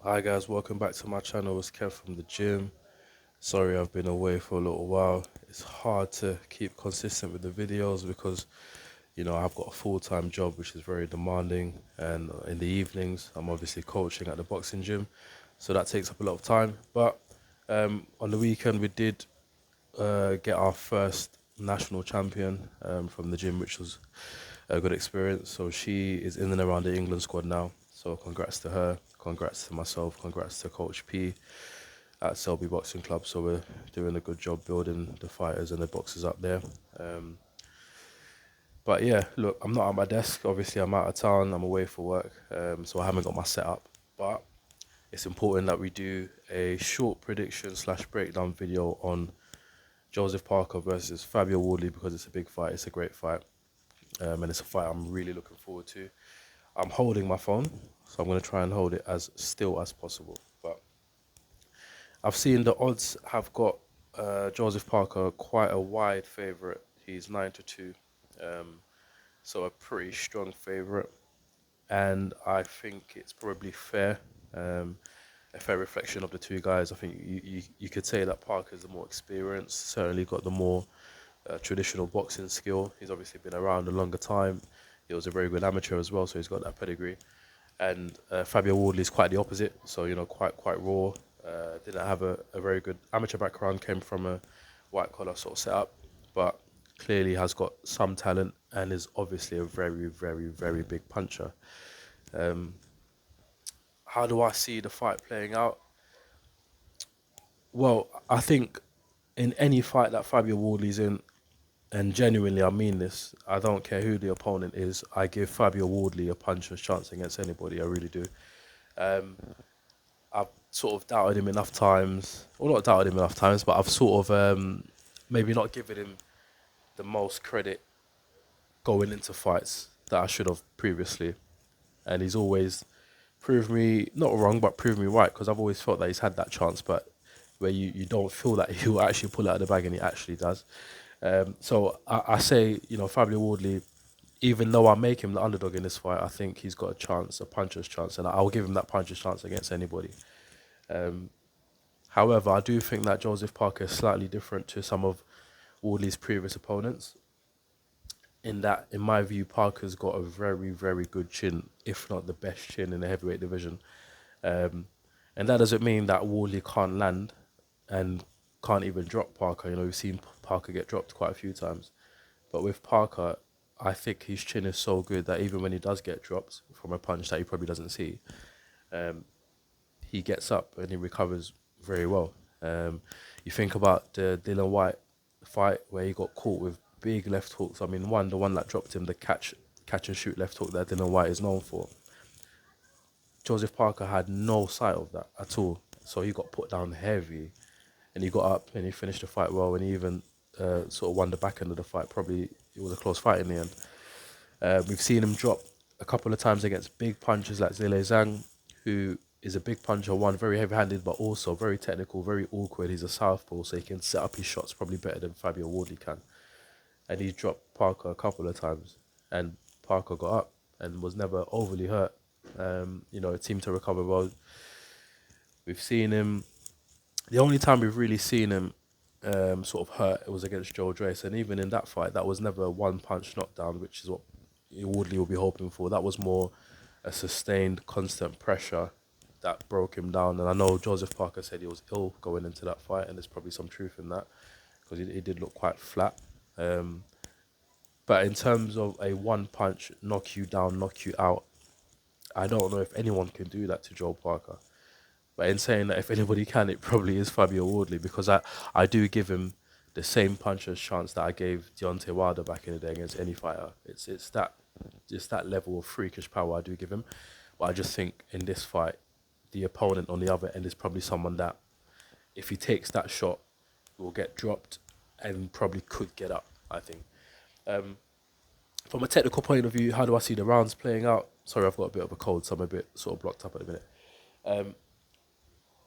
Hi guys, welcome back to my channel. It's Kev from the gym. Sorry I've been away for a little while. It's hard to keep consistent with the videos because I've got a full-time job which is very demanding, and in the evenings I'm obviously coaching at the boxing gym, so that takes up a lot of time. But on the weekend we did get our first national champion from the gym, which was a good experience. So she is in and around the England squad now. So congrats to her, congrats to myself, congrats to Coach P at Selby Boxing Club. So we're doing a good job building the fighters and the boxers up there. Um, but yeah, look, I'm not at my desk. Obviously, I'm out of town. I'm away for work, so I haven't got my setup. But it's important that we do a short prediction slash breakdown video on Joseph Parker versus Fabio WARDLEY because it's a big fight. It's a great fight, and it's a fight I'm really looking forward to. I'm holding my phone, so I'm going to try and hold it as still as possible. But I've seen the odds have got Joseph Parker quite a wide favourite. He's 9-2, um, so a pretty strong favourite, and I think it's probably fair. Um, a fair reflection of the two guys. I think you could say that Parker's the more experienced, certainly got the more traditional boxing skill. He's obviously been around a longer time. He was a very good amateur as well, so he's got that pedigree. And Fabio WARDLEY is quite the opposite, so quite raw. Didn't have a very good amateur background, came from a white collar sort of setup, but clearly has got some talent and is obviously a very big puncher. Um, how do I see the fight playing out? Well, I think in any fight that Fabio WARDLEY's in, and genuinely I mean this, I don't care who the opponent is, I give Fabio WARDLEY a puncher's chance against anybody, I really do. Um, I've sort of doubted him enough times, or not doubted him enough times, but I've sort of maybe not given him the most credit going into fights that I should have previously. And he's always proved me, not wrong, but proved me right, because I've always felt that he's had that chance, but where you don't feel that he will actually pull it out of the bag, and he actually does. So I say, Fabio WARDLEY, even though I make him the underdog in this fight, I think he's got a chance, a puncher's chance, and I'll give him that puncher's chance against anybody. Um, However, I do think that Joseph Parker is slightly different to some of WARDLEY's previous opponents, in that, in my view, Parker's got a very good chin, if not the best chin in the heavyweight division. Um, and that doesn't mean that WARDLEY can't land and can't even drop Parker. We've seen Parker get dropped quite a few times. But with Parker, I think his chin is so good that even when he does get dropped from a punch that he probably doesn't see, um, he gets up and he recovers very well. You think about the Dylan White fight where he got caught with big left hooks. I mean, the one that dropped him, the catch and shoot left hook that Dylan White is known for. Joseph Parker had no sight of that at all, so he got put down heavy, and he got up and he finished the fight well, and he even sort of won the back end of the fight. Probably it was a close fight in the end. We've seen him drop a couple of times against big punchers like Zhilei Zhang, who is a big puncher, one very heavy-handed, but also very technical, very awkward. He's a southpaw, so he can set up his shots probably better than Fabio WARDLEY can. And he dropped Parker a couple of times, and Parker got up and was never overly hurt. It seemed to recover well. We've seen him. The only time we've really seen him sort of hurt, it was against Joe Drace, and even in that fight, that was never a one-punch knockdown, which is what Woodley will be hoping for. That was more a sustained, constant pressure that broke him down. And I know Joseph Parker said he was ill going into that fight, and there's probably some truth in that because he did look quite flat. Um, but in terms of a one-punch knock you down, knock you out, I don't know if anyone can do that to Joe Parker. But in saying that, if anybody can, it probably is Fabio WARDLEY, because I do give him the same puncher's chance that I gave Deontay Wilder back in the day against any fighter. It's that just that level of freakish power I do give him. But I just think in this fight, the opponent on the other end is probably someone that, if he takes that shot, will get dropped and probably could get up, I think. Um, from a technical point of view, how do I see the rounds playing out? Sorry, I've got a bit of a cold, so I'm a bit sort of blocked up at the minute. Um,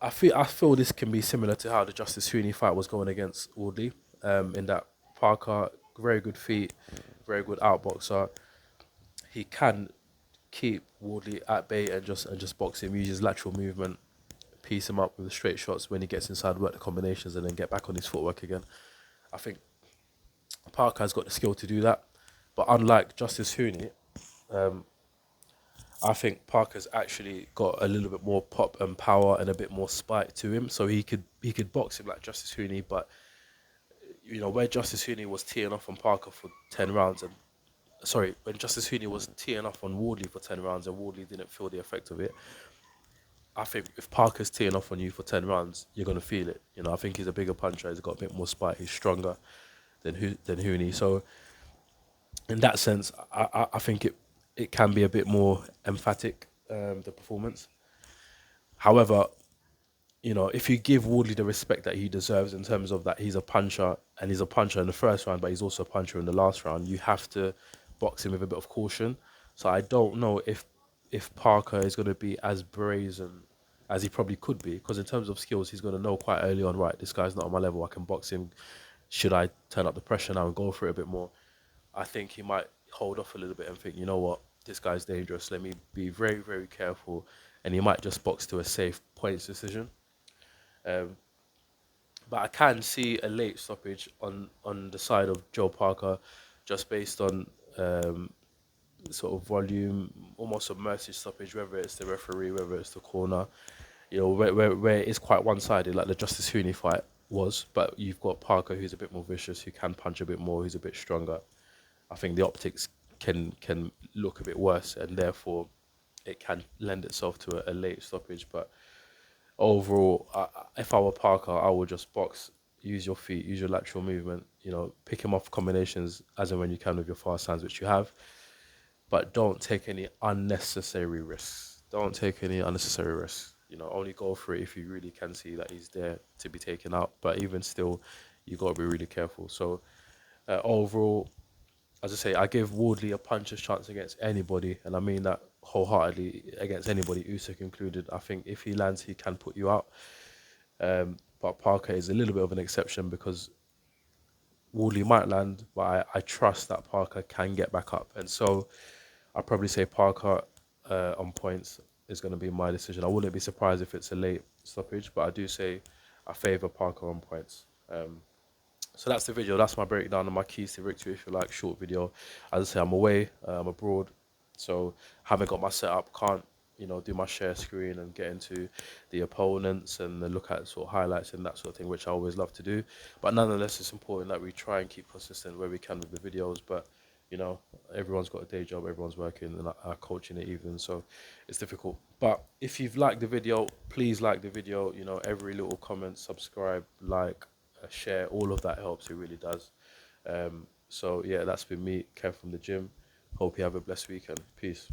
I feel this can be similar to how the Justice Huni fight was going against Woodley. In that Parker, very good feet, very good outboxer. He can keep Wardley at bay and just box him, use his lateral movement, piece him up with the straight shots when he gets inside, work the combinations, and then get back on his footwork again. I think Parker's got the skill to do that, but unlike Justice Huni, I think Parker's actually got a little bit more pop and power and a bit more spike to him, so he could box him like Justice Huni. But where Justice Huni was teeing off on Parker for 10 rounds, and sorry, when Justice Huni was teeing off on Wardley for 10 rounds and Wardley didn't feel the effect of it, I think if Parker's teeing off on you for 10 rounds, you're gonna feel it. I think he's a bigger puncher. He's got a bit more spike. He's stronger than Huni. So in that sense, I think it can be a bit more emphatic, the performance. However, if you give Wardley the respect that he deserves in terms of that he's a puncher and he's a puncher in the first round, but he's also a puncher in the last round, you have to box him with a bit of caution. So I don't know if Parker is going to be as brazen as he probably could be, because in terms of skills, he's going to know quite early on, right, this guy's not on my level, I can box him. Should I turn up the pressure now and go for it a bit more? I think he might hold off a little bit and think, you know what, this guy's dangerous, let me be very, very careful. And he might just box to a safe points decision. Um, but I can see a late stoppage on the side of Joe Parker, just based on sort of volume, almost a mercy stoppage, whether it's the referee, whether it's the corner, where it is quite one-sided, like the Justice Huni fight was. But you've got Parker, who's a bit more vicious, who can punch a bit more, who's a bit stronger. I think the optics can look a bit worse, and therefore it can lend itself to a late stoppage. But overall, if I were Parker, I would just box, use your feet, use your lateral movement, pick him off combinations as and when you can with your fast hands, which you have. But don't take any unnecessary risks. Don't take any unnecessary risks. Only go for it if you really can see that he's there to be taken out. But even still, you got to be really careful. So overall, as I say, I give Wardley a puncher's chance against anybody, and I mean that wholeheartedly, against anybody, Usyk included. I think if he lands, he can put you out. But Parker is a little bit of an exception, because Wardley might land, but I trust that Parker can get back up. And so I'd probably say Parker on points is going to be my decision. I wouldn't be surprised if it's a late stoppage, but I do say I favour Parker on points. So that's the video. That's my breakdown of my keys to victory, if you like, short video. As I say, I'm away, I'm abroad, so haven't got my setup, can't do my share screen and get into the opponents and look at sort of highlights and that sort of thing, which I always love to do. But nonetheless, it's important that we try and keep consistent where we can with the videos. But everyone's got a day job, everyone's working, and I coach in the evening, so it's difficult. But if you've liked the video, please like the video. Every little comment, subscribe, like, share, all of that helps. It really does. So yeah, that's been me, Kev from the gym. Hope you have a blessed weekend. Peace.